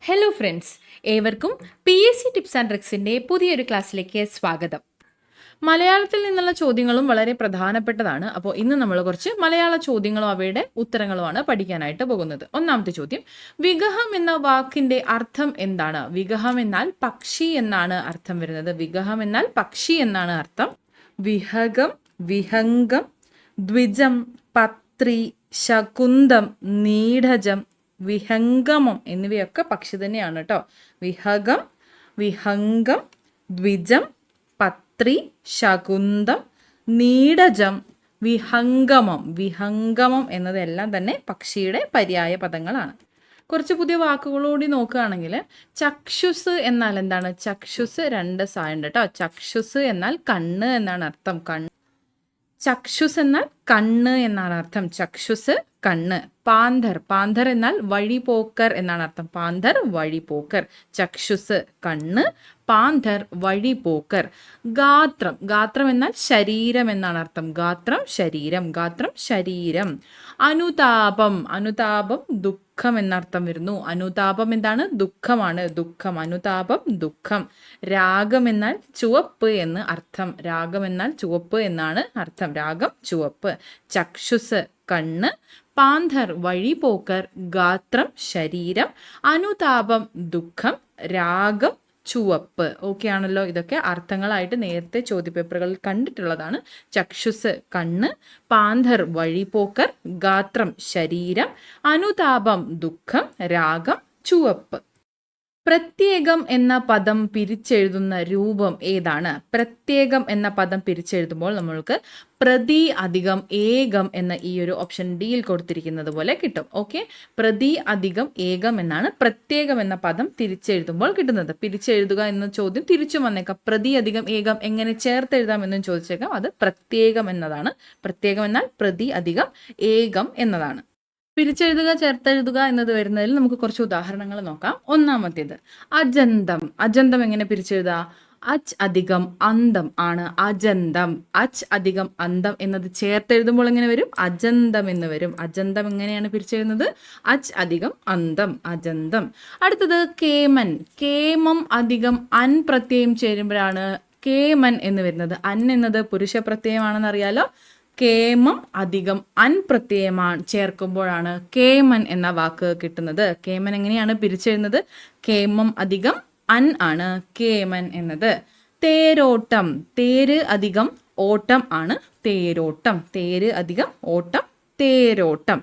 Hello friends, ഏവർക്കും PSC tips and ട്രിക്സിൻ്റെ പുതിയൊരു ക്ലാസ്സിലേക്ക് സ്വാഗതം. മലയാളത്തിൽ നിന്നുള്ള ചോദ്യങ്ങളും വളരെ പ്രധാനപ്പെട്ടതാണ്. അപ്പോൾ ഇന്ന് നമ്മൾ കുറച്ച് മലയാള ചോദ്യങ്ങളും അവയുടെ ഉത്തരങ്ങളുമാണ് പഠിക്കാനായിട്ട് പോകുന്നത്. ഒന്നാമത്തെ ചോദ്യം, വിഗഹം എന്ന വാക്കിൻ്റെ അർത്ഥം എന്താണ്? വിഗഹം എന്നാൽ പക്ഷി എന്നാണ് അർത്ഥം വരുന്നത്. വിഗഹം എന്നാൽ പക്ഷി എന്നാണ് അർത്ഥം. വിഹഗം, വിഹംഗം, ദ്വിജം, പത്രി, ശകുന്തം, നീഢജം, വിഹംഗമം എന്നിവയൊക്കെ പക്ഷി തന്നെയാണ് കേട്ടോ. വിഹഗം, വിഹംഗം, ദ്വിജം, പത്രി, ശകുന്തം, നീഢജം, വിഹംഗമം. വിഹംഗമം എന്നതെല്ലാം തന്നെ പക്ഷിയുടെ പര്യായ പദങ്ങളാണ്. കുറച്ച് പുതിയ വാക്കുകളോടി നോക്കുകയാണെങ്കിൽ ചക്ഷുസ് എന്നാൽ എന്താണ്? ചക്ഷുസ് രണ്ട് സായുണ്ട് കേട്ടോ. ചക്ഷുസ് എന്നാൽ കണ്ണ് എന്നാണ് അർത്ഥം. ചക്ഷുസ് എന്നാൽ കണ്ണ് എന്നാണ് അർത്ഥം. ചക്ഷുസ് കണ്ണ്. പാന്തർ, പാന്തർ എന്നാൽ വഴിപോക്കർ എന്നാണ് അർത്ഥം. പാന്തർ വഴിപോക്കർ. ചക്ഷുസ് കണ്ണ്, പാന്തർ വഴിപോക്കർ. ഗാത്രം, ഗാത്രം എന്നാൽ ശരീരം എന്നാണ് അർത്ഥം. ഗാത്രം ശരീരം, ഗാത്രം ശരീരം. അനുതാപം, അനുതാപം ദുഃഖം എന്നർത്ഥം വരുന്നു. അനുതാപം എന്താണ്? ദുഃഖമാണ്, ദുഃഖം. അനുതാപം ദുഃഖം. രാഗം എന്നാൽ ചുവപ്പ് എന്ന് അർത്ഥം. രാഗം എന്നാൽ ചുവപ്പ് എന്നാണ് അർത്ഥം. രാഗം ചുവപ്പ്. ചക്ഷുസ് കണ്ണ്, പാന്തർ വഴിപോക്കർ, ഗാത്രം ശരീരം, അനുതാപം ദുഃഖം, രാഗം ചുവപ്പ്. ഓക്കെ ആണല്ലോ. ഇതൊക്കെ അർത്ഥങ്ങളായിട്ട് നേരത്തെ ചോദ്യപേപ്പറുകളിൽ കണ്ടിട്ടുള്ളതാണ്. ചക്ഷുസ് കണ്ണ്, പാന്തർ വഴിപോക്കർ, ഗാത്രം ശരീരം, അനുതാപം ദുഃഖം, രാഗം ചുവപ്പ്. പ്രത്യേകം എന്ന പദം പിരിച്ചെഴുതുന്ന രൂപം ഏതാണ്? പ്രത്യേകം എന്ന പദം പിരിച്ചെഴുതുമ്പോൾ നമ്മൾക്ക് പ്രതി അധികം ഏകം എന്ന ഈ ഒരു ഓപ്ഷൻ ഡിയിൽ കൊടുത്തിരിക്കുന്നത് പോലെ കിട്ടും. ഓക്കെ, പ്രതി അധികം ഏകം എന്നാണ് പ്രത്യേകം എന്ന പദം തിരിച്ചെഴുതുമ്പോൾ കിട്ടുന്നത്. പിരിച്ചെഴുതുക എന്ന ചോദ്യം തിരിച്ചു വന്നേക്കാം. പ്രതി അധികം ഏകം എങ്ങനെ ചേർത്തെഴുതാം എന്നും ചോദിച്ചേക്കാം. അത് പ്രത്യേകം എന്നതാണ്. പ്രത്യേകം എന്നാൽ പ്രതി അധികം ഏകം എന്നതാണ്. പിരിച്ചെഴുതുക ചേർത്തെഴുതുക എന്നത് വരുന്നതിൽ നമുക്ക് കുറച്ച് ഉദാഹരണങ്ങൾ നോക്കാം. ഒന്നാമത്തേത് അജന്തം. അജന്തം എങ്ങനെ പിരിച്ചെഴുതാ? അച്ച് അധികം അന്തം ആണ് അജന്തം. അച്ച് അധികം അന്തം എന്നത് ചേർത്തെഴുതുമ്പോൾ എങ്ങനെ വരും? അജന്തം എന്ന് വരും. അജന്തം എങ്ങനെയാണ് പിരിച്ചെഴുതുന്നത്? അച്ച് അധികം അന്തം, അജന്തം. അടുത്തത് കേമൻ. കേമം അധികം അൻ പ്രത്യയം ചേരുമ്പോഴാണ് കേമൻ എന്ന് വരുന്നത്. അൻ എന്നത് പുരുഷ പ്രത്യയമാണെന്ന് അറിയാലോ. കേമം അധികം അൻ പ്രത്യയമാണ് ചേർക്കുമ്പോഴാണ് കേമൻ എന്ന വാക്ക് കിട്ടുന്നത്. കേമൻ എങ്ങനെയാണ് പിരിച്ചെഴുതുന്നത്? കേമം അധികം അൻ ആണ് കേമൻ എന്നത്. തേരോട്ടം. തേര് അധികം ഓട്ടം ആണ് തേരോട്ടം. തേര് അധികം ഓട്ടം, തേരോട്ടം.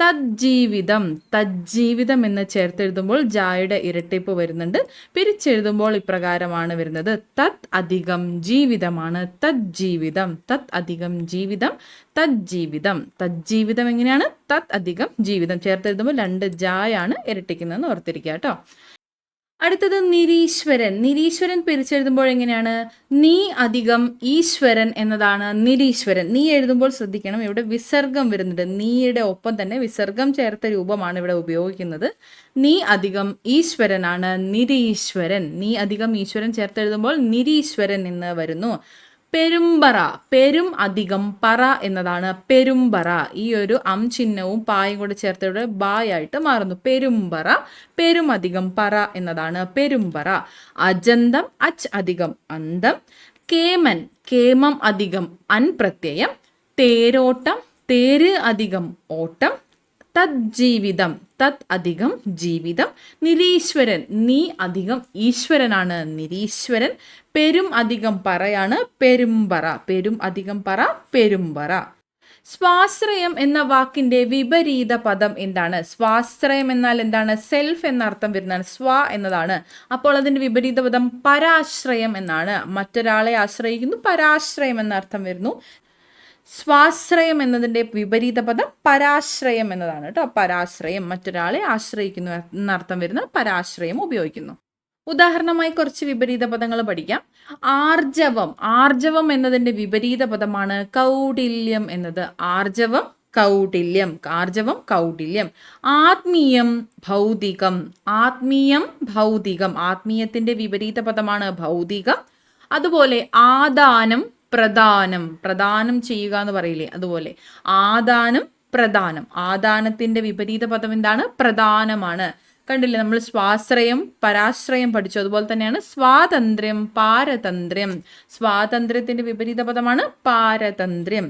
തജ്ജീവിതം. തജ്ജീവിതം എന്ന് ചേർത്തെഴുതുമ്പോൾ ജായുടെ ഇരട്ടിപ്പ് വരുന്നുണ്ട്. പിരിച്ചെഴുതുമ്പോൾ ഇപ്രകാരമാണ് വരുന്നത്. തത് അധികം ജീവിതമാണ് തജ്ജീവിതം. തത് അധികം ജീവിതം, തജ്ജീവിതം. തജ്ജീവിതം എങ്ങനെയാണ്? തത് അധികം ജീവിതം ചേർത്തെഴുതുമ്പോൾ രണ്ട് ജായാണ് ഇരട്ടിക്കുന്നതെന്ന് ഓർത്തിരിക്കുക കേട്ടോ. അടുത്തത് നിരീശ്വരൻ. നിരീശ്വരൻ പിരിച്ചെഴുതുമ്പോൾ എങ്ങനെയാണ്? നീ അധികം ഈശ്വരൻ എന്നതാണ് നിരീശ്വരൻ. നീ എഴുതുമ്പോൾ ശ്രദ്ധിക്കണം, ഇവിടെ വിസർഗം വരുന്നുണ്ട്. നീയുടെ ഒപ്പം തന്നെ വിസർഗം ചേർത്ത രൂപമാണ് ഇവിടെ ഉപയോഗിക്കുന്നത്. നീ അധികം ഈശ്വരനാണ് നിരീശ്വരൻ. നീ അധികം ഈശ്വരൻ ചേർത്തെഴുതുമ്പോൾ നിരീശ്വരൻ എന്ന് വരുന്നു. പെരുമ്പറ. പെരും അധികം പറ എന്നതാണ് പെരുമ്പറ. ഈ ഒരു ചിഹ്നവും പായും കൂടെ ചേർത്തവിടെ ബായായിട്ട് മാറുന്നു. പെരുമ്പറ. പെരും അധികം പറ എന്നതാണ് പെരുമ്പറ. അജന്തം അച്ച് അധികം അന്തം. കേമൻ. കേമം അധികം അൻ പ്രത്യയം. തേരോട്ടം. തേര് അധികം ഓട്ടം. തജ്ജീവിതം. തത് അധികം ജീവിതം. നിരീശ്വരൻ. നീ അധികം ഈശ്വരനാണ് നിരീശ്വരൻ. പെരും അധികം പറയാണ് പെരുമ്പറ. പെരും അധികം പറ പെരുമ്പറ. സ്വാശ്രയം എന്ന വാക്കിന്റെ വിപരീത പദം എന്താണ്? സ്വാശ്രയം എന്നാൽ എന്താണ്? സെൽഫ് എന്ന അർത്ഥം വരുന്നതാണ്. സ്വാ എന്നതാണ്. അപ്പോൾ അതിന്റെ വിപരീത പദം പരാശ്രയം എന്നാണ്. മറ്റൊരാളെ ആശ്രയിക്കുന്നു, പരാശ്രയം എന്ന അർത്ഥം വരുന്നു. സ്വാശ്രയം എന്നതിൻ്റെ വിപരീത പദം പരാശ്രയം എന്നതാണ് കേട്ടോ. പരാശ്രയം, മറ്റൊരാളെ ആശ്രയിക്കുന്നു എന്നർത്ഥം വരുന്ന പരാശ്രയം ഉപയോഗിക്കുന്നു. ഉദാഹരണമായി കുറച്ച് വിപരീത പദങ്ങൾ പഠിക്കാം. ആർജവം. ആർജവം എന്നതിൻ്റെ വിപരീത പദമാണ് കൗടില്യം എന്നത്. ആർജവം കൗടില്യം. ആർജവം കൗടില്യം. ആത്മീയം ഭൗതികം. ആത്മീയം ഭൗതികം. ആത്മീയത്തിൻ്റെ വിപരീത പദമാണ് ഭൗതികം. അതുപോലെ ആദാനം പ്രദാനം. പ്രദാനം ചെയ്യുക എന്ന് പറയില്ലേ, അതുപോലെ ആദാനം പ്രദാനം. ആദാനത്തിന്റെ വിപരീത പദം എന്താണ്? പ്രധാനമാണ്. കണ്ടില്ലേ, നമ്മൾ സ്വാശ്രയം പരാശ്രയം പഠിച്ചു. അതുപോലെ തന്നെയാണ് സ്വാതന്ത്ര്യം, പാരതന്ത്ര്യം. സ്വാതന്ത്ര്യത്തിന്റെ വിപരീത പദമാണ് പാരതന്ത്ര്യം.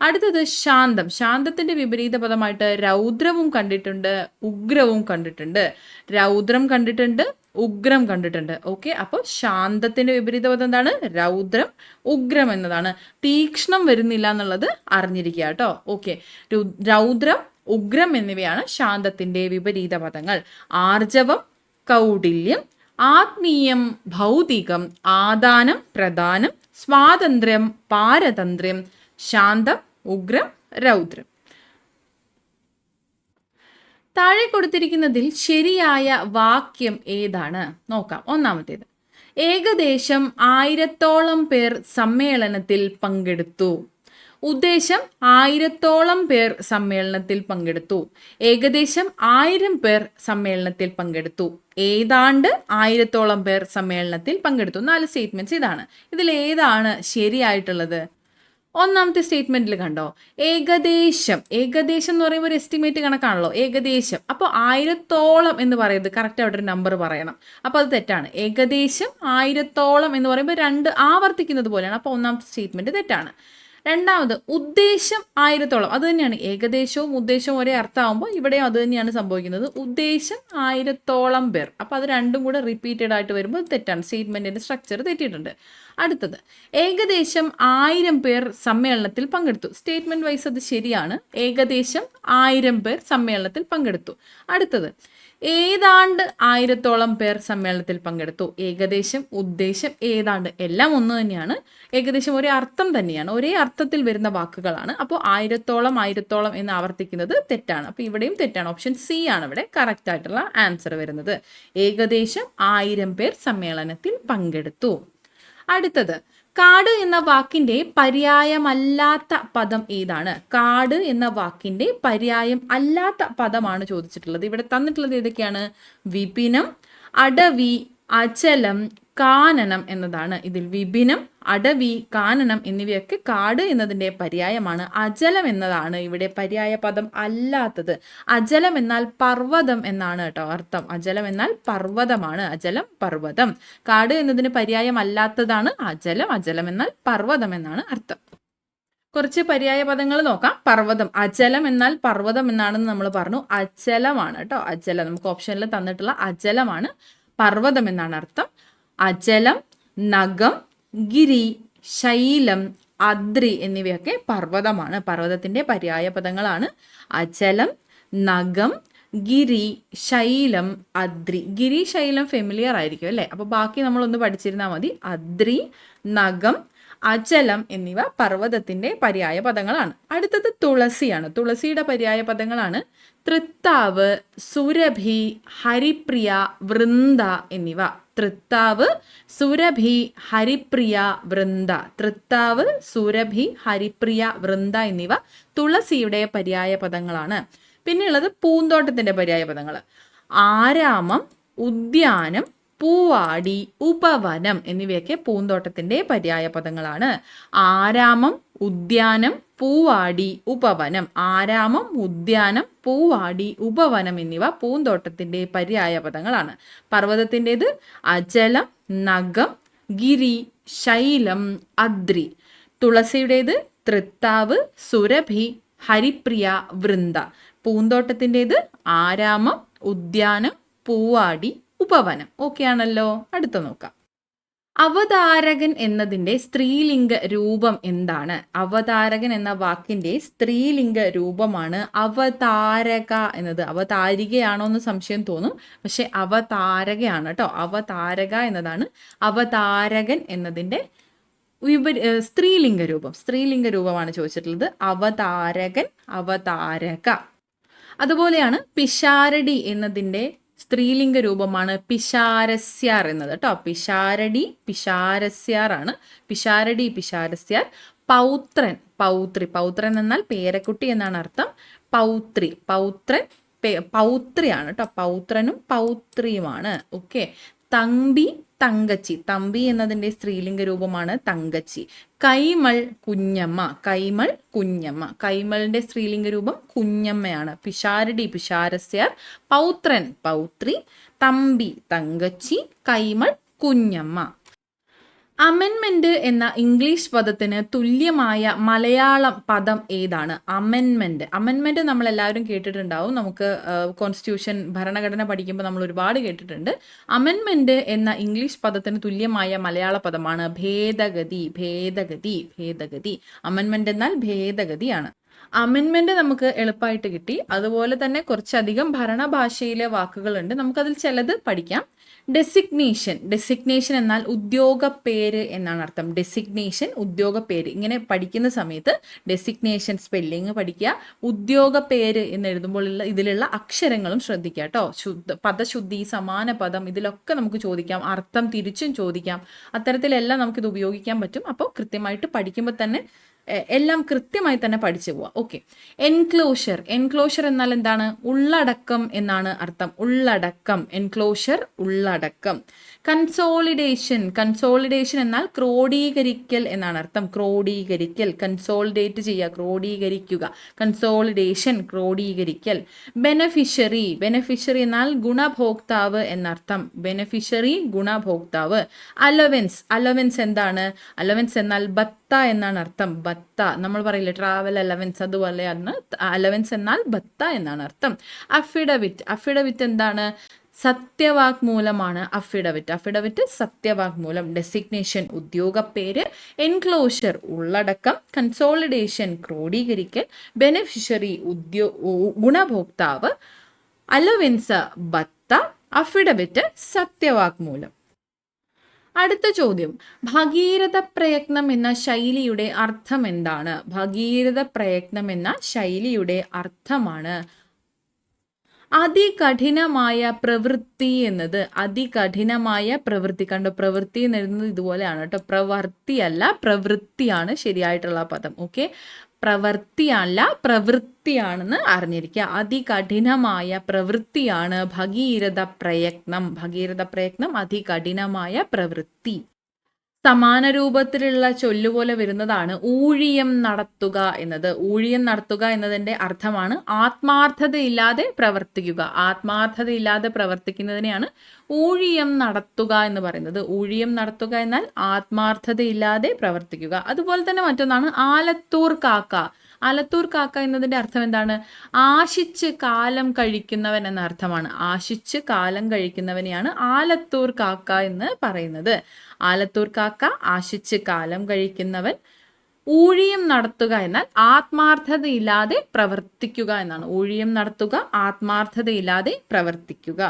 അടുത്തത് ശാന്തം. ശാന്തത്തിന്റെ വിപരീത പദമായിട്ട് രൗദ്രവും കണ്ടിട്ടുണ്ട്, ഉഗ്രവും കണ്ടിട്ടുണ്ട്. രൗദ്രം കണ്ടിട്ടുണ്ട്, ഉഗ്രം കണ്ടിട്ടുണ്ട്. ഓക്കെ, അപ്പോൾ ശാന്തത്തിന്റെ വിപരീത പദം എന്താണ്? രൗദ്രം, ഉഗ്രം എന്നതാണ്. തീക്ഷ്ണം വരുന്നില്ല എന്നുള്ളത് അറിഞ്ഞിരിക്കുക കേട്ടോ. ഓക്കെ, രൗദ്രം, ഉഗ്രം എന്നിവയാണ് ശാന്തത്തിന്റെ വിപരീത പദങ്ങൾ. ആർജവം, കൗടില്യം, ആത്മീയം, ഭൗതികം, ആദാനം, പ്രദാനം, സ്വാതന്ത്ര്യം, പാരതന്ത്ര്യം, ശാന്തം, ഉഗ്രം, രൗദ്രം. താഴെ കൊടുത്തിരിക്കുന്നതിൽ ശരിയായ വാക്യം ഏതാണ്? നോക്കാം. ഒന്നാമത്തേത്, ഏകദേശം 1000-ഓളം പേർ സമ്മേളനത്തിൽ പങ്കെടുത്തു. ഉദ്ദേശം 1000-ഓളം പേർ സമ്മേളനത്തിൽ പങ്കെടുത്തു. ഏകദേശം 1000 പേർ സമ്മേളനത്തിൽ പങ്കെടുത്തു. ഏതാണ്ട് 1000-ഓളം പേർ സമ്മേളനത്തിൽ പങ്കെടുത്തു. 4 സ്റ്റേറ്റ്മെന്റ്സ് ഇതാണ്. ഇതിൽ ഏതാണ് ശരിയായിട്ടുള്ളത്? ഒന്നാമത്തെ സ്റ്റേറ്റ്മെന്റിൽ കണ്ടോ, ഏകദേശം. ഏകദേശം എന്ന് പറയുമ്പോൾ ഒരു എസ്റ്റിമേറ്റ് കണക്കാണല്ലോ, ഏകദേശം. അപ്പോൾ 1000-ഓളം എന്ന് പറയുന്നത് കറക്റ്റ് അവിടെ ഒരു നമ്പർ പറയണം. അപ്പോൾ അത് തെറ്റാണ്. ഏകദേശം 1000-ഓളം എന്ന് പറയുമ്പോൾ 2 ആവർത്തിക്കുന്നത് പോലെയാണ്. അപ്പോൾ ഒന്നാമത്തെ സ്റ്റേറ്റ്മെന്റ് തെറ്റാണ്. രണ്ടാമത്, ഉദ്ദേശം 1000-ഓളം. അത് തന്നെയാണ്, ഏകദേശവും ഉദ്ദേശവും ഒരേ അർത്ഥമാകുമ്പോൾ ഇവിടെയും അത് തന്നെയാണ് സംഭവിക്കുന്നത്. ഉദ്ദേശം 1000-ഓളം പേർ. അപ്പോൾ അത് രണ്ടും കൂടെ റിപ്പീറ്റഡ് ആയിട്ട് വരുമ്പോൾ തെറ്റാണ്. സ്റ്റേറ്റ്മെന്റിന്റെ സ്ട്രക്ചർ തെറ്റിയിട്ടുണ്ട്. അടുത്തത്, ഏകദേശം 1000 പേർ സമ്മേളനത്തിൽ പങ്കെടുത്തു. സ്റ്റേറ്റ്മെന്റ് വൈസ് അത് ശരിയാണ്. ഏകദേശം 1000 പേർ സമ്മേളനത്തിൽ പങ്കെടുത്തു. അടുത്തത്, ഏതാണ്ട് 1000-ഓളം പേർ സമ്മേളനത്തിൽ പങ്കെടുത്തു. ഏകദേശം, ഉദ്ദേശം, ഏതാണ്ട് എല്ലാം ഒന്ന് തന്നെയാണ്. ഏകദേശം ഒരേ അർത്ഥം തന്നെയാണ്, ഒരേ അർത്ഥത്തിൽ വരുന്ന വാക്കുകളാണ്. അപ്പോൾ 1000-ഓളം എന്ന് ആവർത്തിക്കുന്നത് തെറ്റാണ്. അപ്പോൾ ഇവിടെയും തെറ്റാണ്. ഓപ്ഷൻ സി ആണ് ഇവിടെ കറക്റ്റ് ആയിട്ടുള്ള ആൻസർ വരുന്നത്. ഏകദേശം 1000 പേർ സമ്മേളനത്തിൽ പങ്കെടുത്തു. അടുത്തത്, കാട് എന്ന വാക്കിന്റെ പര്യായമല്ലാത്ത പദം ഏതാണ്? കാട് എന്ന വാക്കിന്റെ പര്യായം അല്ലാത്ത പദമാണ് ചോദിച്ചിട്ടുള്ളത്. ഇവിടെ തന്നിട്ടുള്ളത് ഏതൊക്കെയാണ്? വിപിനം, അടവി, അചലം, കാനനം എന്നതാണ്. ഇതിൽ വിപിനം, അടവി, കാനനം എന്നിവയൊക്കെ കാട് എന്നതിൻ്റെ പര്യായമാണ്. അജലം എന്നതാണ് ഇവിടെ പര്യായ പദം അല്ലാത്തത്. അജലം എന്നാൽ പർവ്വതം എന്നാണ് കേട്ടോ അർത്ഥം. അജലം എന്നാൽ പർവ്വതമാണ്. അജലം, പർവ്വതം. കാട് എന്നതിന് പര്യായം അല്ലാത്തതാണ് അജലം. അജലം എന്നാൽ പർവ്വതം എന്നാണ് അർത്ഥം. കുറച്ച് പര്യായ പദങ്ങൾ നോക്കാം. പർവ്വതം, അജലം എന്നാൽ പർവ്വതം എന്നാണെന്ന് നമ്മൾ പറഞ്ഞു. അജലമാണ് കേട്ടോ. അജലം നമുക്ക് ഓപ്ഷനിൽ തന്നിട്ടുള്ള അജലമാണ്. പർവ്വതം എന്നാണ് അർത്ഥം. അജലം, നഗം, ഗിരി, ശൈലം, അദ്രി എന്നിവയൊക്കെ പർവ്വതമാണ്. പർവ്വതത്തിന്റെ പര്യായ പദങ്ങളാണ് അജലം, നഗം, ഗിരി, ശൈലം, അദ്രി. ഗിരി, ശൈലം ഫെമിലിയർ ആയിരിക്കും അല്ലേ? അപ്പോൾ ബാക്കി നമ്മളൊന്ന് പഠിച്ചിരുന്നാൽ മതി. അദ്രി, നഗം, അചലം എന്നിവ പർവ്വതത്തിന്റെ പര്യായ പദങ്ങളാണ്. അടുത്തത് തുളസിയാണ്. തുളസിയുടെ പര്യായ പദങ്ങളാണ് തൃത്താവ്, സുരഭി, ഹരിപ്രിയ, വൃന്ദ എന്നിവ. തൃത്താവ്, സുരഭി, ഹരിപ്രിയ, വൃന്ദ. തൃത്താവ്, സുരഭി, ഹരിപ്രിയ, വൃന്ദ എന്നിവ തുളസിയുടെ പര്യായ പദങ്ങളാണ്. പിന്നെയുള്ളത് പൂന്തോട്ടത്തിന്റെ പര്യായ പദങ്ങൾ. ആരാമം, ഉദ്യാനം, പൂവാടി, ഉപവനം എന്നിവയൊക്കെ പൂന്തോട്ടത്തിന്റെ പര്യായ പദങ്ങളാണ്. ആരാമം, ഉദ്യാനം, പൂവാടി, ഉപവനം. ആരാമം, ഉദ്യാനം, പൂവാടി, ഉപവനം എന്നിവ പൂന്തോട്ടത്തിന്റെ പര്യായ പദങ്ങളാണ്. പർവ്വതത്തിൻ്റെത് അജലം, നഗം, ഗിരി, ശൈലം, അദ്രി. തുളസിയുടേത് തൃത്താവ്, സുരഭി, ഹരിപ്രിയ, വൃന്ദ. പൂന്തോട്ടത്തിൻ്റെത് ആരാമം, ഉദ്യാനം, പൂവാടി, ഉപവനം. ഓക്കെ ആണല്ലോ. അടുത്ത നോക്കാം. അവതാരകൻ എന്നതിൻ്റെ സ്ത്രീലിംഗ രൂപം എന്താണ്? അവതാരകൻ എന്ന വാക്കിന്റെ സ്ത്രീലിംഗ രൂപമാണ് അവതാരക എന്നത്. അവതാരികയാണോ എന്ന് സംശയം തോന്നും, പക്ഷെ അവതാരകയാണ് കേട്ടോ. അവതാരക എന്നതാണ് അവതാരകൻ എന്നതിൻ്റെ സ്ത്രീലിംഗ രൂപം. സ്ത്രീലിംഗ രൂപമാണ് ചോദിച്ചിട്ടുള്ളത്. അവതാരകൻ, അവതാരക. അതുപോലെയാണ് പിഷാരടി എന്നതിൻ്റെ സ്ത്രീലിംഗ രൂപമാണ് പിഷാരസ്യാർ എന്നത് കേട്ടോ. പിഷാരടി, പിഷാരസ്യാർ ആണ്. പിഷാരടി, പിഷാരസ്യാർ. പൗത്രൻ, പൗത്രി. പൗത്രൻ എന്നാൽ പേരക്കുട്ടി എന്നാണ് അർത്ഥം. പൗത്രി, പൗത്രൻ, പൗത്രിയാണ് കേട്ടോ. പൗത്രനും പൗത്രിയുമാണ്. ഓക്കെ. തമ്പി തങ്കച്ചി. തമ്പി എന്നതിൻ്റെ സ്ത്രീലിംഗ രൂപമാണ് തങ്കച്ചി. കൈമൾ കുഞ്ഞമ്മ. കൈമൾ കുഞ്ഞമ്മ. കൈമളിന്റെ സ്ത്രീലിംഗ രൂപം കുഞ്ഞമ്മയാണ്. പിഷാരടി പിഷാരസ്യർ. പൗത്രൻ പൗത്രി. തമ്പി തങ്കച്ചി. കൈമൾ കുഞ്ഞമ്മ. അമെൻമെന്റ് എന്ന ഇംഗ്ലീഷ് പദത്തിന് തുല്യമായ മലയാളം പദം ഏതാണ്? അമെൻമെന്റ്. അമെൻമെന്റ് നമ്മൾ എല്ലാവരും കേട്ടിട്ടുണ്ടാവും. നമുക്ക് കോൺസ്റ്റിറ്റ്യൂഷൻ ഭരണഘടന പഠിക്കുമ്പോൾ നമ്മൾ ഒരുപാട് കേട്ടിട്ടുണ്ട്. അമെൻമെന്റ് എന്ന ഇംഗ്ലീഷ് പദത്തിന് തുല്യമായ മലയാള പദമാണ് ഭേദഗതി. ഭേദഗതി. ഭേദഗതി. അമെൻമെന്റ് എന്നാൽ ഭേദഗതിയാണ്. അമെൻമെന്റ് നമുക്ക് എളുപ്പമായിട്ട് കിട്ടി. അതുപോലെ തന്നെ കുറച്ചധികം ഭരണഭാഷയിലെ വാക്കുകളുണ്ട്. നമുക്കതിൽ ചിലത് പഠിക്കാം. ഡെസിഗ്നേഷൻ. ഡെസിഗ്നേഷൻ എന്നാൽ ഉദ്യോഗ പേര് എന്നാണ് അർത്ഥം. ഡെസിഗ്നേഷൻ ഉദ്യോഗ പേര്. ഇങ്ങനെ പഠിക്കുന്ന സമയത്ത് ഡെസിഗ്നേഷൻ സ്പെല്ലിങ് പഠിക്കുക. ഉദ്യോഗ പേര് എന്ന് എഴുതുമ്പോൾ ഇതിലുള്ള അക്ഷരങ്ങളും ശ്രദ്ധിക്കുക കേട്ടോ. പദശുദ്ധി, സമാന പദം, ഇതിലൊക്കെ നമുക്ക് ചോദിക്കാം. അർത്ഥം തിരിച്ചും ചോദിക്കാം. അത്തരത്തിലെല്ലാം നമുക്കിത് ഉപയോഗിക്കാൻ പറ്റും. അപ്പോൾ കൃത്യമായിട്ട് പഠിക്കുമ്പോൾ തന്നെ എല്ലാം കൃത്യമായി തന്നെ പഠിച്ചു പോവാം. ഓക്കെ. എൻക്ലോഷർ. എൻക്ലോഷർ എന്നാൽ എന്താണ്? ഉള്ളടക്കം എന്നാണ് അർത്ഥം. ഉള്ളടക്കം. എൻക്ലോഷർ ഉള്ളടക്കം. കൺസോളിഡേഷൻ. കൺസോളിഡേഷൻ എന്നാൽ ക്രോഡീകരിക്കൽ എന്നാണ് അർത്ഥം. ക്രോഡീകരിക്കൽ. കൺസോളിഡേറ്റ് ചെയ്യുക, ക്രോഡീകരിക്കുക. കൺസോളിഡേഷൻ ക്രോഡീകരിക്കൽ. ബെനഫിഷ്യറി. ബെനഫിഷ്യറി എന്നാൽ ഗുണഭോക്താവ് എന്നർത്ഥം. ബെനഫിഷ്യറി ഗുണഭോക്താവ്. അലവൻസ്. അലവൻസ് എന്താണ്? അലവൻസ് എന്നാൽ ബത്ത എന്നാണ് അർത്ഥം. ബത്ത. നമ്മൾ പറയില്ലേ ട്രാവൽ അലവൻസ്, അതുപോലെയാണ് അലവൻസ് എന്നാൽ ബത്ത എന്നാണ് അർത്ഥം. അഫിഡവിറ്റ്. അഫിഡവിറ്റ് എന്താണ്? സത്യവാങ്മൂലമാണ് അഫിഡവിറ്റ്. അഫിഡവിറ്റ് സത്യവാങ്മൂലം. ഡെസിഗ്നേഷൻ ഉദ്യോഗപ്പേര്. എൻക്ലോഷർ ഉള്ളടക്കം. കൺസോളിഡേഷൻ ക്രോഡീകരിക്കൽ. ബെനഫിഷ്യറി ഗുണഭോക്താവ്. അലവൻസ് ബത്ത. അഫിഡവിറ്റ് സത്യവാങ്മൂലം. അടുത്ത ചോദ്യം, ഭഗീരഥ പ്രയത്നം എന്ന ശൈലിയുടെ അർത്ഥം എന്താണ്? ഭഗീരഥ പ്രയത്നം എന്ന ശൈലിയുടെ അർത്ഥമാണ് അതികഠിനമായ പ്രവൃത്തി എന്നത്. അതികഠിനമായ പ്രവൃത്തി. കണ്ടോ, പ്രവൃത്തി എന്ന് എഴുതുന്നത് ഇതുപോലെയാണ് കേട്ടോ. പ്രവൃത്തിയല്ല, പ്രവൃത്തിയാണ് ശരിയായിട്ടുള്ള പദം. ഓക്കെ, പ്രവൃത്തിയല്ല പ്രവൃത്തിയാണെന്ന് അറിഞ്ഞിരിക്കുക. അതികഠിനമായ പ്രവൃത്തിയാണ് ഭഗീരഥ പ്രയത്നം. ഭഗീരഥ പ്രയത്നം അതികഠിനമായ പ്രവൃത്തി. സമാന രൂപത്തിലുള്ള ചൊല്ലുപോലെ വരുന്നതാണ് ഊഴിയം നടത്തുക എന്നത്. ഊഴിയം നടത്തുക എന്നതിൻ്റെ അർത്ഥമാണ് ആത്മാർത്ഥതയില്ലാതെ പ്രവർത്തിക്കുക. ആത്മാർത്ഥതയില്ലാതെ പ്രവർത്തിക്കുന്നതിനെയാണ് ഊഴിയം നടത്തുക എന്ന് പറയുന്നത്. ഊഴിയം നടത്തുക എന്നാൽ ആത്മാർത്ഥതയില്ലാതെ പ്രവർത്തിക്കുക. അതുപോലെ തന്നെ മറ്റൊന്നാണ് ആലത്തൂർ കാക്ക. ആലത്തൂർ കാക്ക എന്നതിൻ്റെ അർത്ഥം എന്താണ്? ആശിച്ച് കാലം കഴിക്കുന്നവൻ എന്ന അർത്ഥമാണ്. ആശിച്ച് കാലം കഴിക്കുന്നവനെയാണ് ആലത്തൂർ കാക്ക എന്ന് പറയുന്നത്. ആലത്തൂർ കാക്ക ആശിച്ച് കാലം കഴിക്കുന്നവൻ. ഊഴിയം നടത്തുക എന്നാൽ ആത്മാർത്ഥതയില്ലാതെ പ്രവർത്തിക്കുക എന്നാണ്. ഊഴിയം നടത്തുക, ആത്മാർത്ഥതയില്ലാതെ പ്രവർത്തിക്കുക.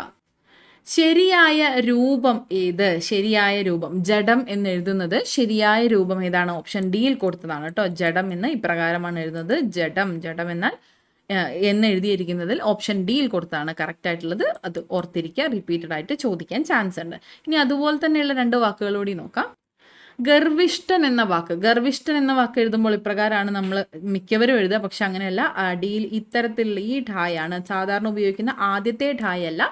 ശരിയായ രൂപം ഏത്? ശരിയായ രൂപം ജഡം എന്ന് എഴുതുന്നത് ശരിയായ രൂപം ഏതാണ്? ഓപ്ഷൻ ഡിയിൽ കൊടുത്തതാണ് കേട്ടോ. ജഡം എന്ന് ഇപ്രകാരമാണ് എഴുതുന്നത്. ജഡം. ജഡം എന്നാൽ എന്ന് എഴുതിയിരിക്കുന്നതിൽ ഓപ്ഷൻ ഡിയിൽ കൊടുത്താണ് കറക്റ്റ് ആയിട്ടുള്ളത്. അത് ഓർത്തിരിക്കുക. റിപ്പീറ്റഡ് ആയിട്ട് ചോദിക്കാൻ ചാൻസ് ഉണ്ട്. ഇനി അതുപോലെ തന്നെയുള്ള രണ്ട് വാക്കുകൾ കൂടി നോക്കാം. ഗർവിഷ്ഠൻ എന്ന വാക്ക്. ഗർവിഷ്ഠൻ എന്ന വാക്ക് എഴുതുമ്പോൾ ഇപ്രകാരമാണ് നമ്മൾ മിക്കവരും എഴുതുക. പക്ഷെ അങ്ങനെയല്ല. അടിയിൽ ഇത്തരത്തിലുള്ള ഈ ഠായാണ് സാധാരണ ഉപയോഗിക്കുന്ന ആദ്യത്തെ ഠായല്ല,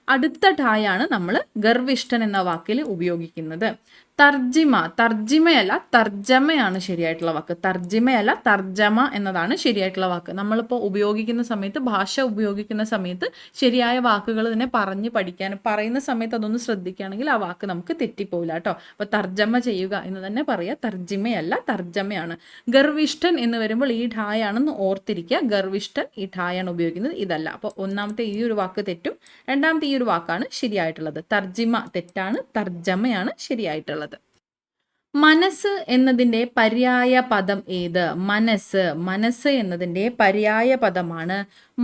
അടുത്ത ഠായാണ് നമ്മൾ ഗർവിഷ്ഠൻ എന്ന വാക്കിൽ ഉപയോഗിക്കുന്നത്. തർജിമ. തർജിമയല്ല തർജമയാണ് ശരിയായിട്ടുള്ള വാക്ക്. തർജിമയല്ല തർജമ എന്നതാണ് ശരിയായിട്ടുള്ള വാക്ക്. നമ്മളിപ്പോൾ ഉപയോഗിക്കുന്ന സമയത്ത്, ഭാഷ ഉപയോഗിക്കുന്ന സമയത്ത് ശരിയായ വാക്കുകൾ തന്നെ പറഞ്ഞ് പഠിക്കാൻ പറയുന്ന സമയത്ത് അതൊന്ന് ശ്രദ്ധിക്കുകയാണെങ്കിൽ ആ വാക്ക് നമുക്ക് തെറ്റിപ്പോവില്ല കേട്ടോ. അപ്പോൾ തർജമ ചെയ്യുക എന്ന് തന്നെ പറയുക. തർജിമയല്ല തർജമയാണ്. ഗർവിഷ്ഠൻ എന്ന് വരുമ്പോൾ ഈ ഠായാണെന്ന് ഓർത്തിരിക്കുക. ഗർവിഷ്ഠൻ ഈ ഠായാണ് ഉപയോഗിക്കുന്നത്, ഇതല്ല. അപ്പോൾ ഒന്നാമത്തെ ഈ ഒരു വാക്ക് തെറ്റും, രണ്ടാമത്തെ ഈ ഒരു വാക്കാണ് ശരിയായിട്ടുള്ളത്. തർജിമ തെറ്റാണ്, തർജമയാണ് ശരിയായിട്ടുള്ളത്. മനസ്സ് എന്നതിൻ്റെ പര്യായ പദം ഏത്? മനസ്സ്. മനസ്സ് എന്നതിൻ്റെ പര്യായ പദമാണ്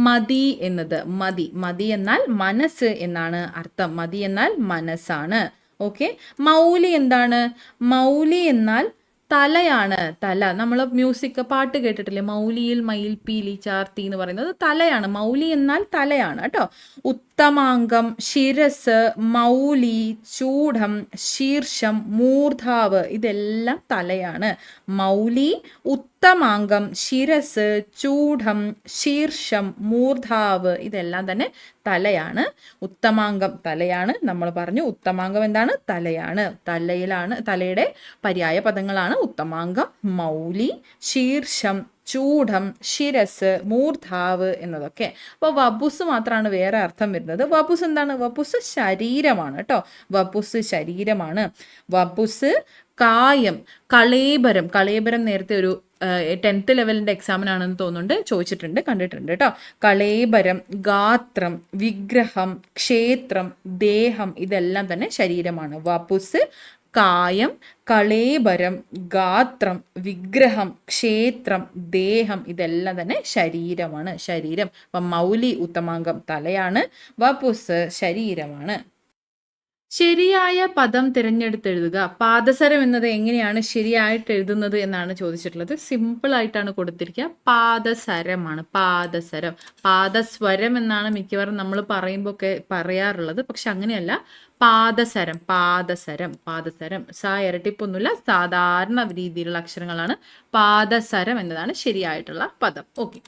മതി എന്നത്. മതി. മതി എന്നാൽ മനസ്സ് എന്നാണ് അർത്ഥം. മതി എന്നാൽ മനസ്സാണ്. ഓക്കെ. മൗലി എന്താണ്? മൗലി എന്നാൽ തലയാണ്. തല. നമ്മൾ മ്യൂസിക് പാട്ട് കേട്ടിട്ടില്ലേ? മൗലിയിൽ മയിൽ പീലി ചാർത്തി എന്ന് പറയുന്നത് തലയാണ്. മൗലി എന്നാൽ തലയാണ് കേട്ടോ. ഉത്തമാംഗം, ശിരസ്, മൗലി, ചൂഢം, ശീർഷം, മൂർധാവ് ഇതെല്ലാം തലയാണ്. മൗലി, ഉത്തമാംഗം, ശിരസ്, ചൂഢം, ശീർഷം, മൂർധാവ് ഇതെല്ലാം തന്നെ തലയാണ്. ഉത്തമാംഗം തലയാണ്. നമ്മൾ പറഞ്ഞു ഉത്തമാംഗം എന്താണ്? തലയാണ്. തലയുടെ പര്യായ പദങ്ങളാണ് ഉത്തമാംഗം, മൗലി, ശീർഷം, ചൂഢം, ശിരസ്, മൂർധാവ് എന്നതൊക്കെ. അപ്പോൾ വപുസ് മാത്രമാണ് വേറെ അർത്ഥം വരുന്നത്. വപുസ് എന്താണ്? വപുസ് ശരീരമാണ് കേട്ടോ. വപുസ് ശരീരമാണ്. വപുസ് കായം, കളേബരം നേരത്തെ ഒരു 10th ലെവലിൻ്റെ എക്സാമിനാണെന്ന് തോന്നുന്നുണ്ട്, ചോദിച്ചിട്ടുണ്ട്, കണ്ടിട്ടുണ്ട് കേട്ടോ. കളേബരം, ഗാത്രം, വിഗ്രഹം, ക്ഷേത്രം, ദേഹം ഇതെല്ലാം തന്നെ ശരീരമാണ്. വപുസ് കായം, കളേബരം, ഗാത്രം, വിഗ്രഹം, ക്ഷേത്രം, ദേഹം ഇതെല്ലാം തന്നെ ശരീരമാണ്. ശരീരം. അപ്പം മൗലി ഉത്തമാംഗം തലയാണ്, വപുസ് ശരീരമാണ്. ശരിയായ പദം തിരഞ്ഞെടുത്തെഴുതുക. പാദസരം എന്നത് എങ്ങനെയാണ് ശരിയായിട്ട് എഴുതുന്നത് എന്നാണ് ചോദിച്ചിട്ടുള്ളത്. സിമ്പിൾ ആയിട്ടാണ് കൊടുത്തിരിക്കുക. പാദസരമാണ്. പാദസരം. പാദസ്വരം എന്നാണ് മിക്കവാറും നമ്മൾ പറയുമ്പോൾ ഒക്കെ പറയാറുള്ളത്. പക്ഷെ അങ്ങനെയല്ല. പാദസരം. പാദസരം. പാദസരം. ഇരട്ടിപ്പൊന്നുമില്ല. സാധാരണ രീതിയിലുള്ള അക്ഷരങ്ങളാണ്. പാദസരം എന്നതാണ് ശരിയായിട്ടുള്ള പദം. ഓക്കെ.